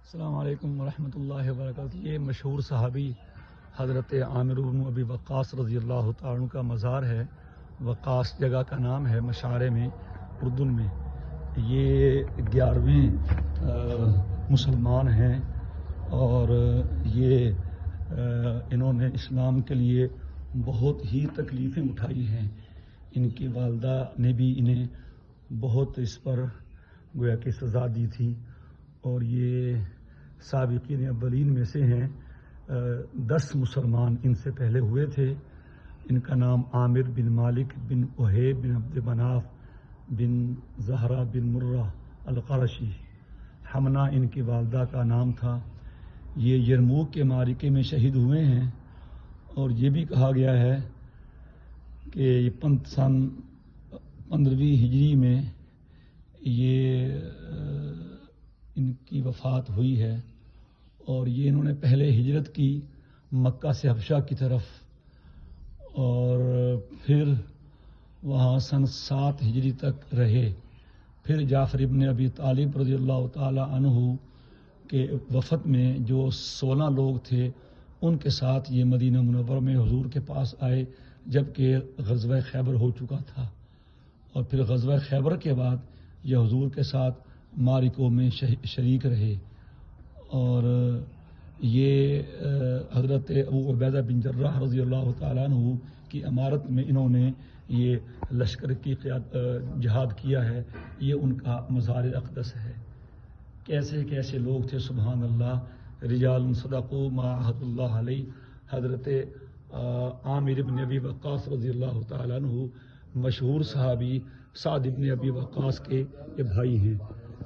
السلام علیکم ورحمۃ اللہ وبرکاتہ۔ یہ مشہور صحابی حضرت عامر بن ابی وقاص رضی اللہ تعالیٰ عنہ کا مزار ہے۔ وقاص جگہ کا نام ہے مشارے میں، اردن میں۔ یہ 11ویں مسلمان ہیں اور یہ انہوں نے اسلام کے لیے بہت ہی تکلیفیں اٹھائی ہیں۔ ان کی والدہ نے بھی انہیں بہت اس پر گویا کہ سزا دی تھی، اور یہ سابقین اولین میں سے ہیں۔ 10 مسلمان ان سے پہلے ہوئے تھے۔ ان کا نام عامر بن مالک بن اہیب بن عبد مناف بن زہرہ بن مرہ القرشی، حمنہ ان کی والدہ کا نام تھا۔ یہ یرموک کے معرکے میں شہید ہوئے ہیں، اور یہ بھی کہا گیا ہے کہ سن 15ویں ہجری میں یہ ان کی وفات ہوئی ہے، اور یہ انہوں نے پہلے ہجرت کی مکہ سے حبشہ کی طرف، اور پھر وہاں سن 7 ہجری تک رہے۔ پھر جعفر ابن ابی طالب رضی اللہ تعالی عنہ کے وفد میں جو 16 لوگ تھے، ان کے ساتھ یہ مدینہ منورہ میں حضور کے پاس آئے جبکہ غزوہ خیبر ہو چکا تھا، اور پھر غزوہ خیبر کے بعد یہ حضور کے ساتھ معرکوں میں شریک رہے۔ اور یہ حضرت ابو عبیدہ بن جراح رضی اللہ تعالیٰ عنہ کی امارت میں انہوں نے یہ لشکر کی جہاد کیا ہے۔ یہ ان کا مزار اقدس ہے۔ کیسے کیسے لوگ تھے، سبحان اللہ۔ رجال صدقوا ما عہد اللہ علیہ۔ حضرت عامر بن ابی وقاص رضی اللہ تعالیٰ عنہ مشہور صحابی سعد بن ابی وقاص کے یہ بھائی ہیں۔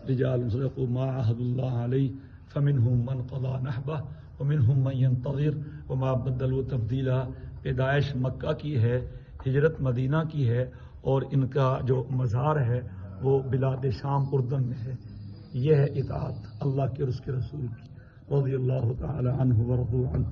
رجال صدقوا ما عہد اللہ علیہ فمنہم من قضى نحبہ ومنہم من ينتظر وما بدلوا تبدیلا۔ پیدائش مکہ کی ہے، ہجرت مدینہ کی ہے، اور ان کا جو مزار ہے وہ بلاد شام اردن میں ہے۔ یہ ہے اطاعت اللہ کے اور اس کے رسول کی، رضی اللہ تعالی عنہ ورضوا عنہ۔